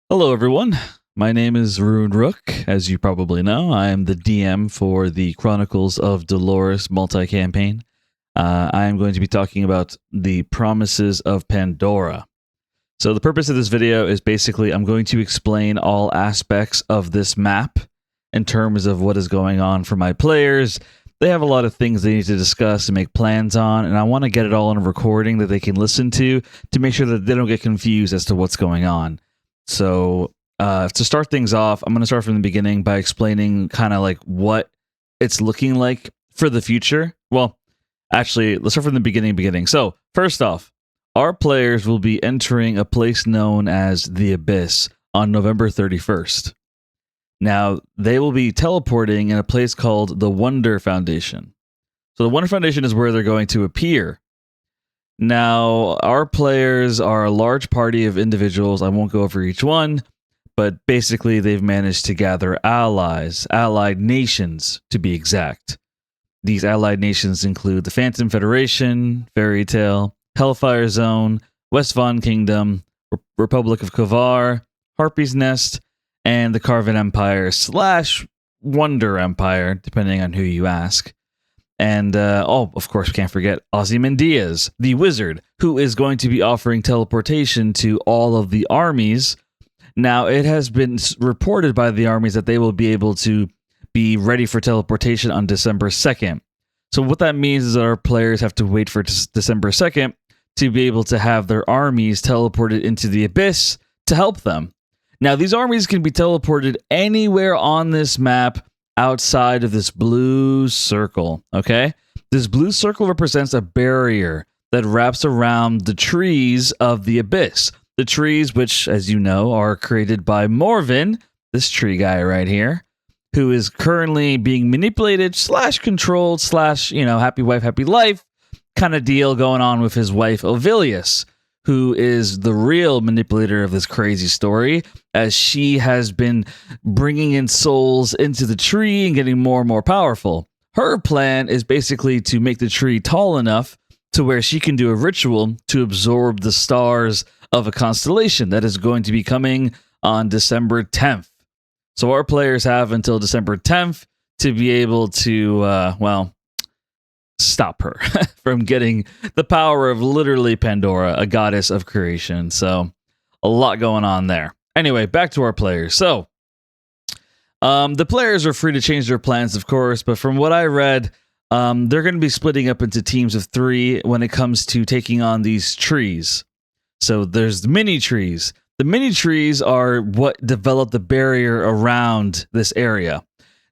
Hello, everyone. My name is Rune Rook. As you probably know, I am the DM for the Chronicles of Dolores multi-campaign. I am going to be talking about the Promises of Pandora. So the purpose of this video is basically I'm going to explain all aspects of this map in terms of what is going on for my players. They have a lot of things they need to discuss and make plans on, and I want to get it all in a recording that they can listen to make sure that they don't get confused as to what's going on. So to start things off, I'm going to start from the beginning by explaining kind of like what it's looking like for the future. Well, actually, let's start from the beginning. So first off, our players will be entering a place known as the Abyss on November 31st. Now, they will be teleporting in a place called the Wonder Foundation. So the Wonder Foundation is where they're going to appear. Now, our players are a large party of individuals. I won't go over each one, but basically they've managed to gather allied nations to be exact. These allied nations include the Phantom Federation, Fairy Tale, Hellfire Zone, West Vaughn Kingdom, Republic of Kavar, Harpy's Nest, and the Carven Empire / Wonder Empire, depending on who you ask. And, of course, we can't forget Ozymandias, the wizard, who is going to be offering teleportation to all of the armies. Now, it has been reported by the armies that they will be able to be ready for teleportation on December 2nd. So what that means is that our players have to wait for December 2nd to be able to have their armies teleported into the Abyss to help them. Now, these armies can be teleported anywhere on this map outside of this blue circle, okay? This blue circle represents a barrier that wraps around the trees of the Abyss. The trees, which, as you know, are created by Morven, this tree guy right here, who is currently being manipulated / controlled / happy wife, happy life kind of deal going on with his wife, Ovilius, who is the real manipulator of this crazy story, as she has been bringing in souls into the tree and getting more and more powerful. Her plan is basically to make the tree tall enough to where she can do a ritual to absorb the stars of a constellation that is going to be coming on December 10th. So our players have until December 10th to be able to, stop her from getting the power of literally Pandora, a goddess of creation. So a lot going on there. Anyway, back to our players. So the players are free to change their plans, of course, but from what I read, they're going to be splitting up into teams of 3 when it comes to taking on these trees. So there's the mini trees. The mini trees are what develop the barrier around this area.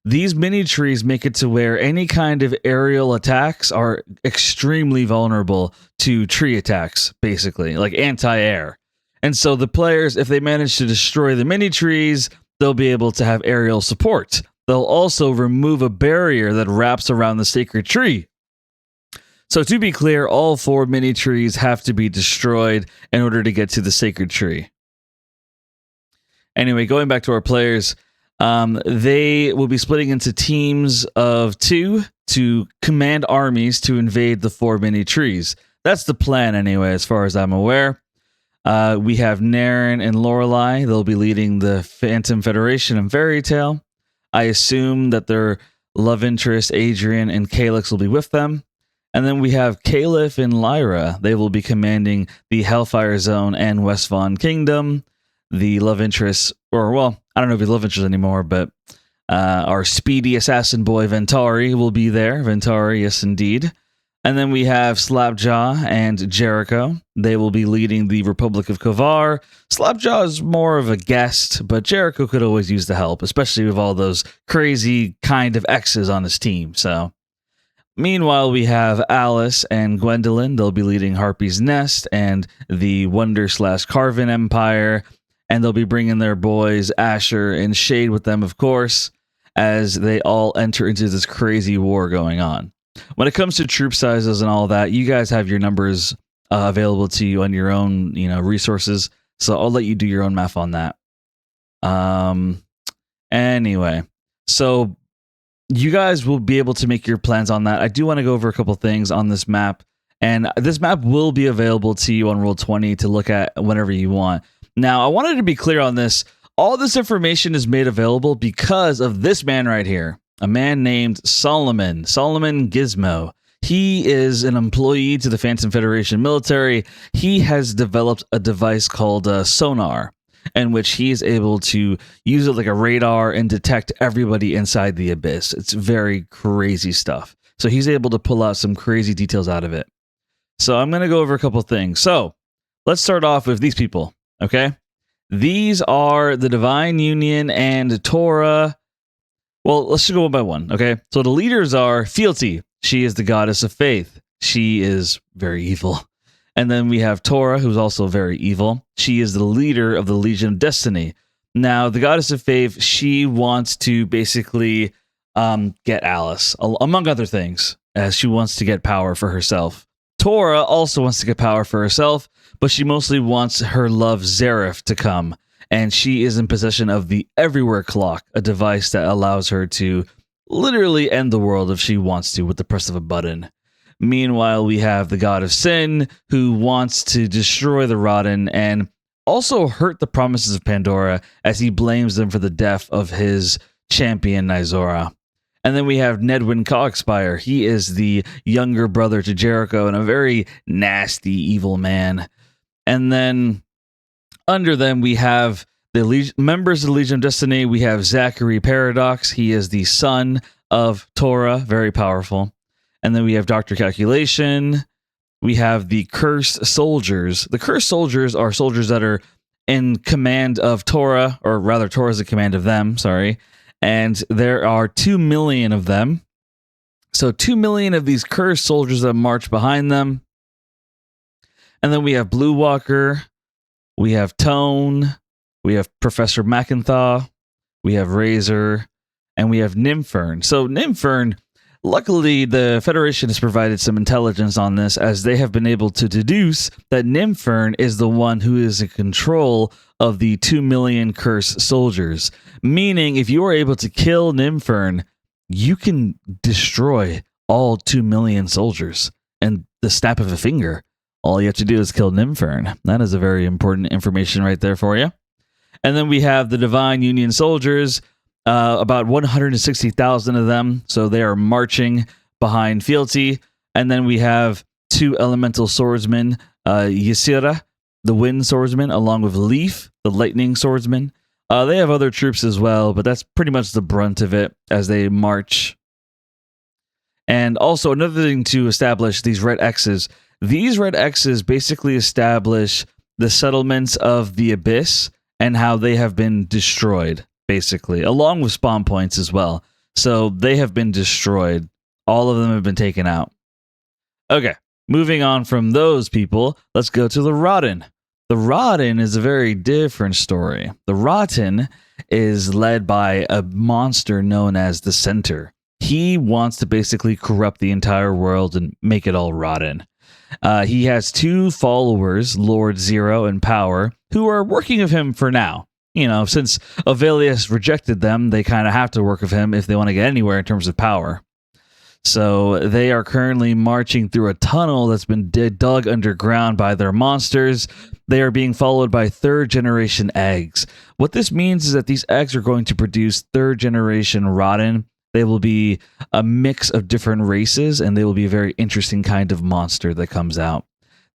These mini trees make it to where any kind of aerial attacks are extremely vulnerable to tree attacks, basically, like anti-air. And so the players, if they manage to destroy the mini trees, they'll be able to have aerial support. They'll also remove a barrier that wraps around the sacred tree. So to be clear, all 4 mini trees have to be destroyed in order to get to the sacred tree. Anyway, going back to our players, they will be splitting into teams of 2 to command armies to invade the 4 mini trees. That's the plan anyway, as far as I'm aware. We have Naren and Lorelei. They'll be leading the Phantom Federation and Fairy Tale. I assume that their love interest, Adrian and Calyx, will be with them. And then we have Caliph and Lyra. They will be commanding the Hellfire Zone and West Vaughn Kingdom. The love interest, I don't know if he's love interest anymore, but our speedy assassin boy Ventari will be there. Ventari, yes indeed. And then we have Slapjaw and Jericho. They will be leading the Republic of Kavar. Slapjaw is more of a guest, but Jericho could always use the help, especially with all those crazy kind of X's on his team. So, meanwhile, we have Alice and Gwendolyn. They'll be leading Harpy's Nest and the Wonder / Carven Empire. And they'll be bringing their boys, Asher and Shade, with them, of course, as they all enter into this crazy war going on. When it comes to troop sizes and all that, you guys have your numbers available to you on your own, resources. So I'll let you do your own math on that. Anyway, so you guys will be able to make your plans on that. I do want to go over a couple things on this map. And this map will be available to you on Roll20 to look at whenever you want. Now, I wanted to be clear on this. All this information is made available because of this man right here, a man named Solomon Gizmo. He is an employee to the Phantom Federation military. He has developed a device called sonar, in which he is able to use it like a radar and detect everybody inside the abyss. It's very crazy stuff. So he's able to pull out some crazy details out of it. So I'm going to go over a couple things. So let's start off with these people, okay? These are the Divine Union and Torah. Well, let's just go one by one, okay? So the leaders are Fealty. She is the goddess of faith. She is very evil. And then we have Torah, who's also very evil. She is the leader of the Legion of Destiny. Now, the goddess of faith, she wants to basically get Alice, among other things, as she wants to get power for herself. Torah also wants to get power for herself, but she mostly wants her love Zareth to come. And she is in possession of the Everywhere Clock, a device that allows her to literally end the world if she wants to with the press of a button. Meanwhile, we have the god of sin, who wants to destroy the Rotten and also hurt the Promises of Pandora, as he blames them for the death of his champion, Nizora. And then we have Nedwin Cogspire. He is the younger brother to Jericho and a very nasty, evil man. And then under them, we have the members of the Legion of Destiny. We have Zachary Paradox. He is the son of Torah, very powerful. And then we have Dr. Calculation. We have the Cursed Soldiers. The Cursed Soldiers are soldiers that are in command of Torah, or rather, Torah is in command of them, sorry. And there are 2 million of them. So 2 million of these Cursed Soldiers that march behind them. And then we have Blue Walker. We have Tone. We have Professor McInthaw. We have Razor. And we have Nymphern. So Nymphern, luckily, the Federation has provided some intelligence on this, as they have been able to deduce that Nymphern is the one who is in control of the 2 million Cursed Soldiers. Meaning, if you are able to kill Nymphern, you can destroy all 2 million soldiers and the snap of a finger. All you have to do is kill Nymphern. That is a very important information right there for you. And then we have the Divine Union soldiers, about 160,000 of them. So they are marching behind Fealty. And then we have 2 elemental swordsmen, Ysira, the wind swordsman, along with Leaf, the lightning swordsman. They have other troops as well, but that's pretty much the brunt of it as they march. And also another thing to establish these red X's. These red X's basically establish the settlements of the Abyss and how they have been destroyed, basically, along with spawn points as well. So they have been destroyed. All of them have been taken out. Okay, moving on from those people, let's go to the Rotten. The Rotten is a very different story. The Rotten is led by a monster known as the Center. He wants to basically corrupt the entire world and make it all rotten. He has 2 followers, Lord Zero and Power, who are working with him for now. You know, since Avelius rejected them, they kind of have to work with him if they want to get anywhere in terms of power. So they are currently marching through a tunnel that's been dug underground by their monsters. They are being followed by 3rd generation eggs. What this means is that these eggs are going to produce 3rd generation Rotten. They will be a mix of different races, and they will be a very interesting kind of monster that comes out.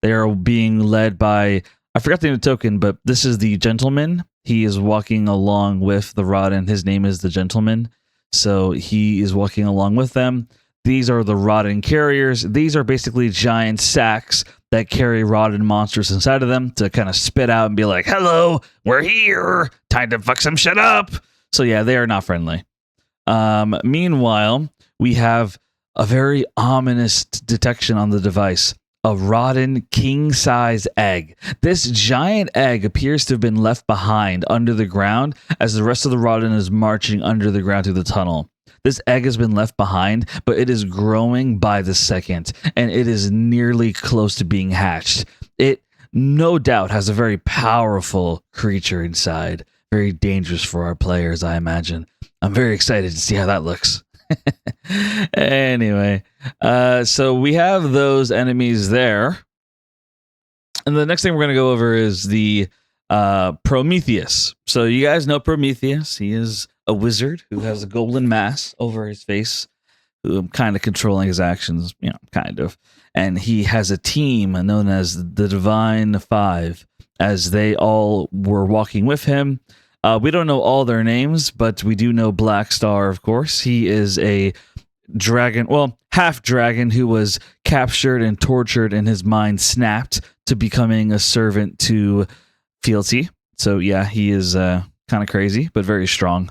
They are being led by, I forgot the name of the token, but this is the Gentleman. He is walking along with the Rotten. His name is the Gentleman. So he is walking along with them. These are the Rotten carriers. These are basically giant sacks that carry Rotten monsters inside of them to kind of spit out and be like, hello, we're here. Time to fuck some shit up. So yeah, they are not friendly. Meanwhile, we have a very ominous detection on the device. A Rotten king-size egg. This giant egg appears to have been left behind under the ground as the rest of the Rotten is marching under the ground through the tunnel. This egg has been left behind, but it is growing by the second, and it is nearly close to being hatched. It, no doubt, has a very powerful creature inside. Very dangerous for our players, I imagine. I'm very excited to see how that looks. Anyway, so we have those enemies there. And the next thing we're going to go over is the Prometheus. So you guys know Prometheus. He is a wizard who has a golden mask over his face, who kind of controlling his actions, kind of. And he has a team known as the Divine Five, as they all were walking with him. We don't know all their names, but we do know Black Star, of course. He is a dragon, well, half dragon who was captured and tortured, and his mind snapped to becoming a servant to fealty. So yeah, he is kind of crazy, but very strong.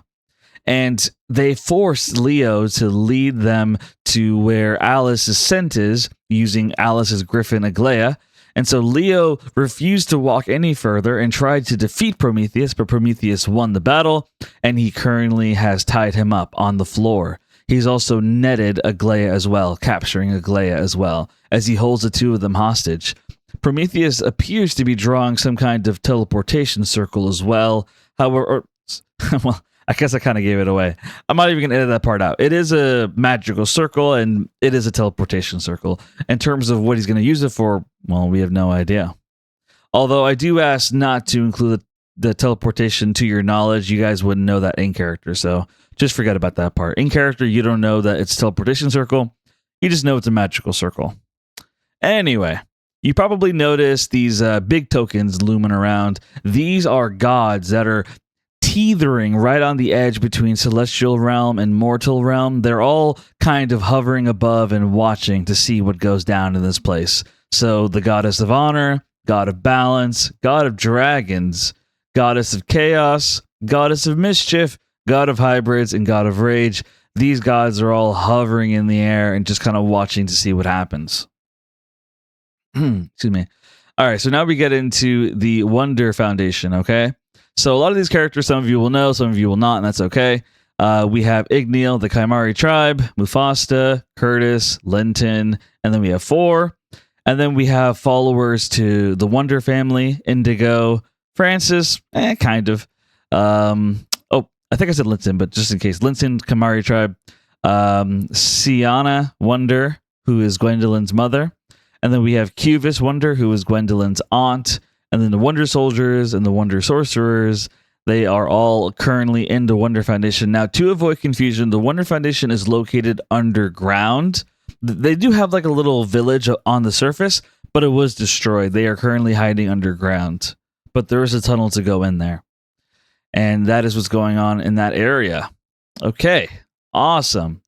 And they forced Leo to lead them to where Alice's scent is, using Alice's griffin Aglaia. And so Leo refused to walk any further and tried to defeat Prometheus, but Prometheus won the battle, and he currently has tied him up on the floor. He's also netted Aglaia as well, capturing Aglaia as well, as he holds the two of them hostage. Prometheus appears to be drawing some kind of teleportation circle as well. However, well, I guess I kind of gave it away. I'm not even going to edit that part out. It is a magical circle, and it is a teleportation circle. In terms of what he's going to use it for, well, we have no idea. Although I do ask not to include the teleportation to your knowledge. You guys wouldn't know that in character, so just forget about that part. In character, you don't know that it's a teleportation circle. You just know it's a magical circle. Anyway, you probably noticed these big tokens looming around. These are gods that are teetering right on the edge between celestial realm and mortal realm. They're all kind of hovering above and watching to see what goes down in this place. So the goddess of honor, god of balance, god of dragons, goddess of chaos, goddess of mischief, god of hybrids, and god of rage. These gods are all hovering in the air and just kind of watching to see what happens. Excuse me. All right, so now we get into the Wonder Foundation, okay? So a lot of these characters, some of you will know, some of you will not, and that's okay. We have Igneal, the Chimari tribe, Mufasta, Curtis, Linton, and then we have 4. And then we have followers to the Wonder family, Indigo, Francis, kind of. I think I said Linton, but just in case. Linton, Chimari tribe, Sienna Wonder, who is Gwendolyn's mother. And then we have Cubis Wonder, who is Gwendolyn's aunt. And then the Wonder Soldiers and the Wonder Sorcerers, they are all currently in the Wonder Foundation. Now, to avoid confusion, the Wonder Foundation is located underground. They do have like a little village on the surface, but it was destroyed. They are currently hiding underground. But there is a tunnel to go in there. And that is what's going on in that area. Okay, awesome.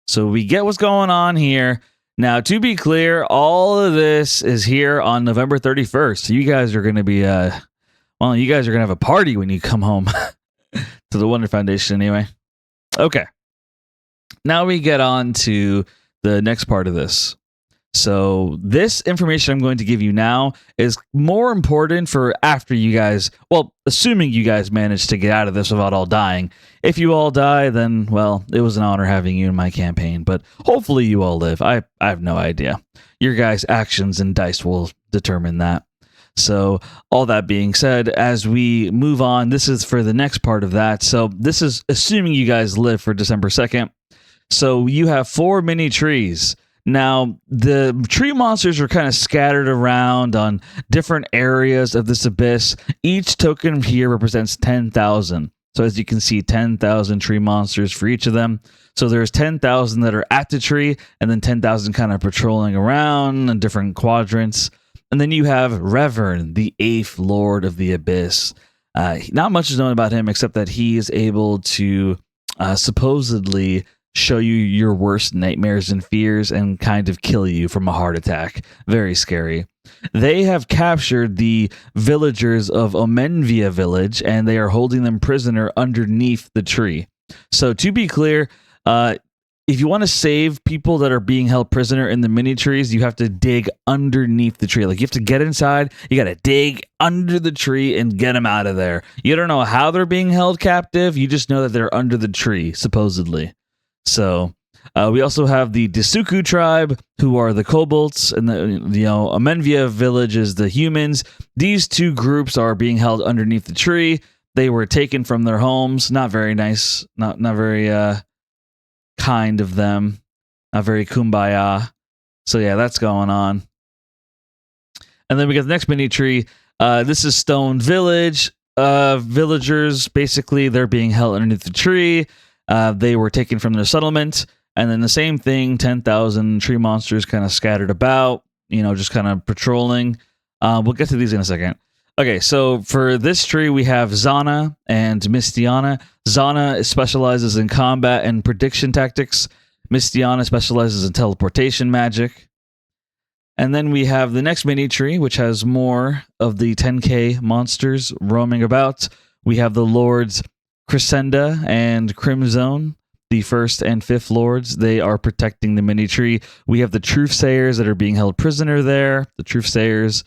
So we get what's going on here. Now, to be clear, all of this is here on November 31st. So you guys are going to be, you guys are going to have a party when you come home to the Wonder Foundation anyway. Okay. Now we get on to the next part of this. So this information I'm going to give you now is more important for after you guys, well, assuming you guys manage to get out of this without all dying. If you all die, then, well, it was an honor having you in my campaign, but hopefully you all live. I have no idea. Your guys' actions and dice will determine that. So all that being said, as we move on, this is for the next part of that. So this is assuming you guys live for December 2nd. So you have 4 mini trees. Now, the tree monsters are kind of scattered around on different areas of this abyss. Each token here represents 10,000. So as you can see, 10,000 tree monsters for each of them. So there's 10,000 that are at the tree, and then 10,000 kind of patrolling around in different quadrants. And then you have Revern, the 8th Lord of the Abyss. Not much is known about him except that he is able to supposedly show you your worst nightmares and fears and kind of kill you from a heart attack. Very scary. They have captured the villagers of Omenvia village, and they are holding them prisoner underneath the tree. So to be clear, if you want to save people that are being held prisoner in the mini trees, you have to dig underneath the tree. Like, you have to get inside, you got to dig under the tree and get them out of there. You don't know how they're being held captive. You just know that they're under the tree, supposedly. So we also have the Disuku tribe, who are the kobolds, and the Omenvia village is the humans. These two groups are being held underneath the tree. They were taken from their homes. Not very nice. Not very kind of them. Not very kumbaya. So yeah, that's going on. And then we got the next mini tree. This is Stone Village. Villagers, basically, they're being held underneath the tree. They were taken from their settlement. And then the same thing, 10,000 tree monsters kind of scattered about, just kind of patrolling. We'll get to these in a second. Okay, so for this tree, we have Zana and Mistiana. Zana specializes in combat and prediction tactics. Mistiana specializes in teleportation magic. And then we have the next mini tree, which has more of the 10k monsters roaming about. We have the Lords Crescenda and Crimzone, the first and fifth lords. They are protecting the mini tree. We have the Truthsayers that are being held prisoner there. The Truthsayers.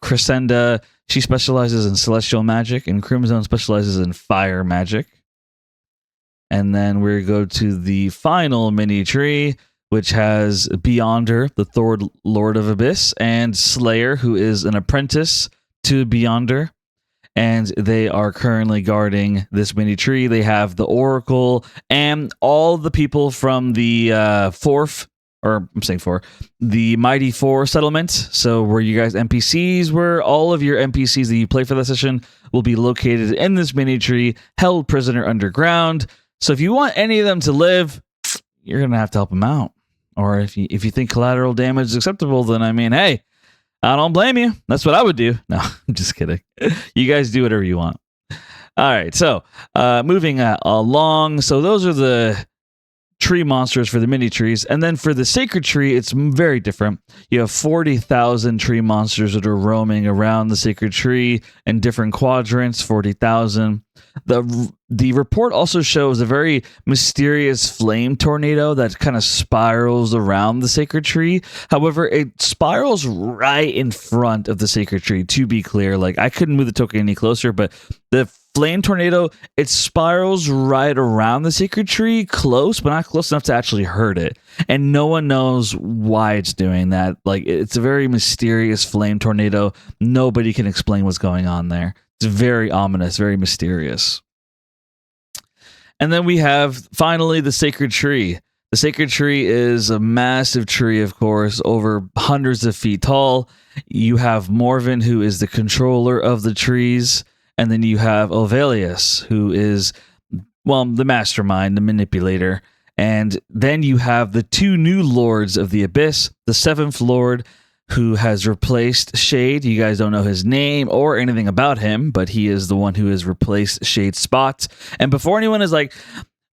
Crescenda, she specializes in celestial magic, and Crimzone specializes in fire magic. And then we go to the final mini tree, which has Beyonder, the third Lord of Abyss, and Slayer, who is an apprentice to Beyonder. And they are currently guarding this mini tree. They have the Oracle and all the people from the the Mighty Four settlement. So where you guys NPCs were, all of your NPCs that you play for the session will be located in this mini tree, held prisoner underground. So if you want any of them to live, you're going to have to help them out. Or if you think collateral damage is acceptable, then hey, I don't blame you. That's what I would do. No, I'm just kidding. You guys do whatever you want. All right, so moving along. So those are the tree monsters for the mini trees. And then for the sacred tree, it's very different. You have 40,000 tree monsters that are roaming around the sacred tree in different quadrants, 40,000. The report also shows a very mysterious flame tornado that kind of spirals around the sacred tree. However, it spirals right in front of the sacred tree, to be clear. Like, I couldn't move the token any closer, but the flame tornado, it spirals right around the sacred tree, close, but not close enough to actually hurt it. And no one knows why it's doing that. Like, it's a very mysterious flame tornado. Nobody can explain what's going on there. It's very ominous, very mysterious. And then we have, finally, the sacred tree. The sacred tree is a massive tree, of course, over hundreds of feet tall. You have Morven, who is the controller of the trees. And then you have Ovelius, who is, the mastermind, the manipulator. And then you have the two new lords of the Abyss, the seventh lord, who has replaced Shade. You guys don't know his name or anything about him, but he is the one who has replaced Shade's spot. And before anyone is like,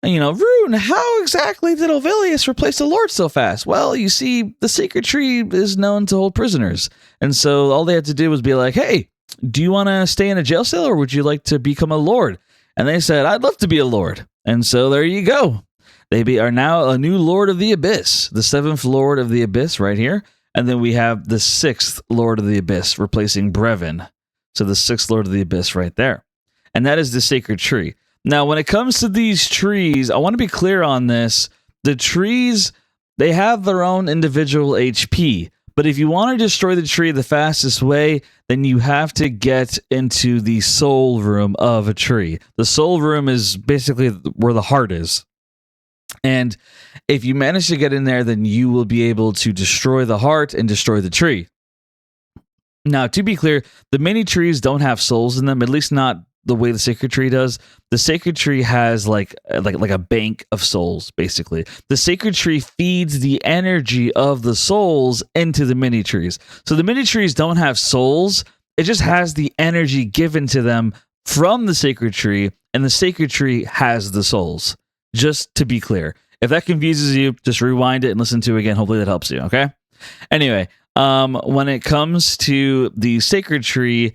Rune, how exactly did Ovelius replace the Lord so fast? Well, you see, the sacred tree is known to hold prisoners. And so all they had to do was be like, hey, do you want to stay in a jail cell or would you like to become a lord? And they said, I'd love to be a lord. And so there you go. They are now a new lord of the Abyss, the seventh lord of the Abyss right here. And then we have the sixth lord of the Abyss replacing Brevin. So the sixth lord of the Abyss right there. And that is the sacred tree. Now, when it comes to these trees, I want to be clear on this. The trees, they have their own individual HP. But if you want to destroy the tree the fastest way, then you have to get into the soul room of a tree. The soul room is basically where the heart is. And if you manage to get in there, then you will be able to destroy the heart and destroy the tree. Now, to be clear, the mini trees don't have souls in them, at least not the way the sacred tree does. The sacred tree has like a bank of souls, basically. The sacred tree feeds the energy of the souls into the mini trees. So the mini trees don't have souls. It just has the energy given to them from the sacred tree, and the sacred tree has the souls. Just to be clear. If that confuses you, just rewind it and listen to it again. Hopefully that helps you, okay? Anyway, when it comes to the sacred tree,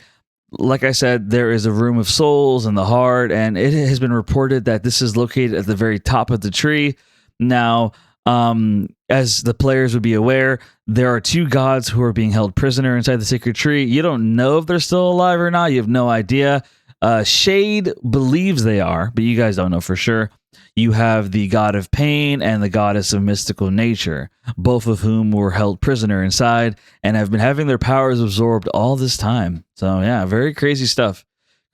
like I said, there is a room of souls in the heart, and it has been reported that this is located at the very top of the tree. Now, as the players would be aware, there are two gods who are being held prisoner inside the sacred tree. You don't know if they're still alive or not. You have no idea. Shade believes they are, but you guys don't know for sure. You have the god of pain and the goddess of mystical nature, both of whom were held prisoner inside and have been having their powers absorbed all this time. So yeah, very crazy stuff.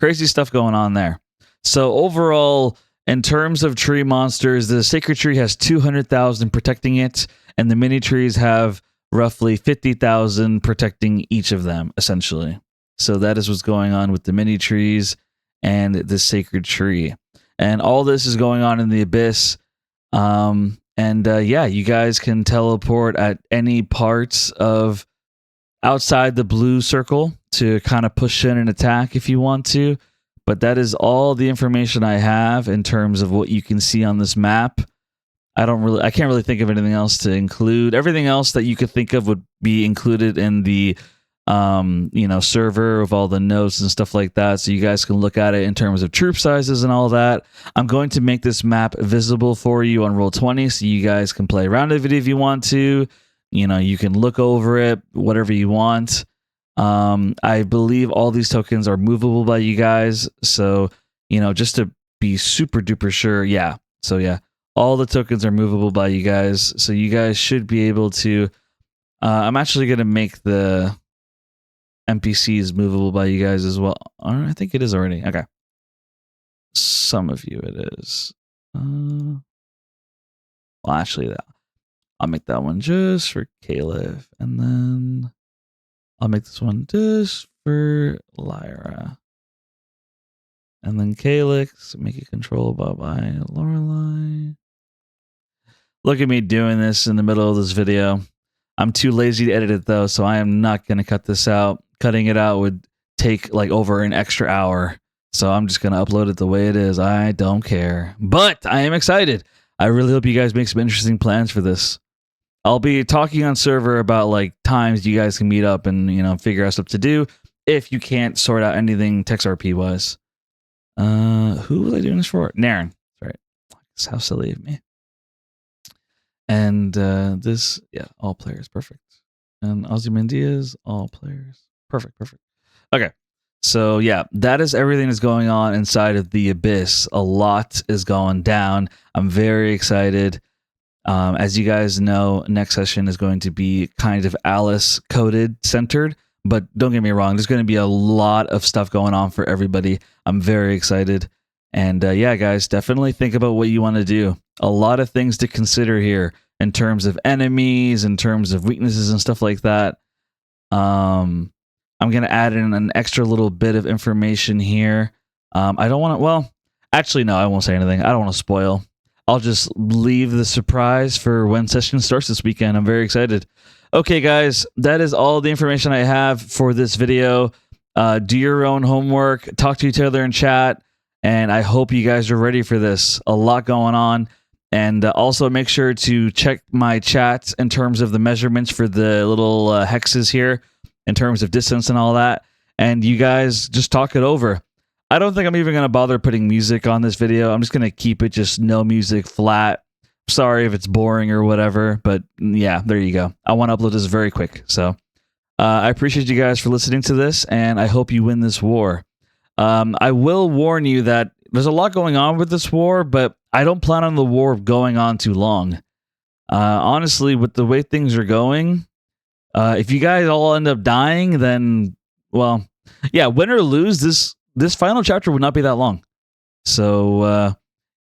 Crazy stuff going on there. So overall, in terms of tree monsters, the sacred tree has 200,000 protecting it, and the mini trees have roughly 50,000 protecting each of them, essentially. So that is what's going on with the mini trees and the sacred tree. And all this is going on in the abyss. Yeah, you guys can teleport at any parts of outside the blue circle to kind of push in and attack if you want to. But that is all the information I have in terms of what you can see on this map. I can't really think of anything else to include. Everything else that you could think of would be included in the server of all the notes and stuff like that, so you guys can look at it in terms of troop sizes and all that. I'm going to make this map visible for you on Roll20, so you guys can play around with it if you want to. You can look over it, whatever you want. I believe all these tokens are movable by you guys, so just to be super duper sure. Yeah, so yeah, all the tokens are movable by you guys, so you guys should be able to. I'm actually going to make the NPCs movable by you guys as well. I think it is already. Okay. Some of you it is. Well, actually, I'll make that one just for Caliph, and then I'll make this one just for Lyra. And then Calyx, make it controllable by Lorelei. Look at me doing this in the middle of this video. I'm too lazy to edit it though, so I am not going to cut this out. Cutting it out would take like over an extra hour. So I'm just going to upload it the way it is. I don't care. But I am excited. I really hope you guys make some interesting plans for this. I'll be talking on server about like times you guys can meet up and, figure out stuff to do if you can't sort out anything text RP wise. Who was I doing this for? Naren. That's right. That's how silly of me. And all players. Perfect. And Ozymandias, all players. Perfect. Okay. So yeah, that is everything that's going on inside of the Abyss. A lot is going down. I'm very excited. As you guys know, next session is going to be kind of Alice coded centered, but don't get me wrong, there's going to be a lot of stuff going on for everybody. I'm very excited. And yeah, guys, definitely think about what you want to do. A lot of things to consider here in terms of enemies, in terms of weaknesses and stuff like that. I'm going to add in an extra little bit of information here. I don't want to, well, actually, no, I won't say anything. I don't want to spoil. I'll just leave the surprise for when session starts this weekend. I'm very excited. Okay, guys, that is all the information I have for this video. Do your own homework, talk to each other in chat, and I hope you guys are ready for this. A lot going on. And also make sure to check my chats in terms of the measurements for the little hexes here, in terms of distance and all that. And you guys just talk it over. I don't think I'm even going to bother putting music on this video. I'm just going to keep it just no music, flat. Sorry if it's boring or whatever, but yeah, there you go. I want to upload this very quick. So I appreciate you guys for listening to this, and I hope you win this war. I will warn you that there's a lot going on with this war, but I don't plan on the war going on too long. Honestly, with the way things are going, if you guys all end up dying, then, well, yeah, win or lose, this final chapter would not be that long. So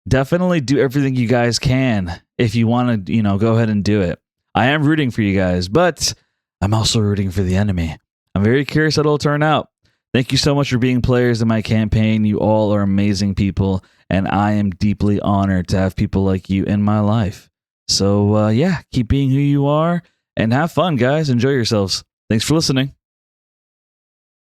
definitely do everything you guys can if you want to, go ahead and do it. I am rooting for you guys, but I'm also rooting for the enemy. I'm very curious how it'll turn out. Thank you so much for being players in my campaign. You all are amazing people, and I am deeply honored to have people like you in my life. So yeah, keep being who you are and have fun, guys. Enjoy yourselves. Thanks for listening.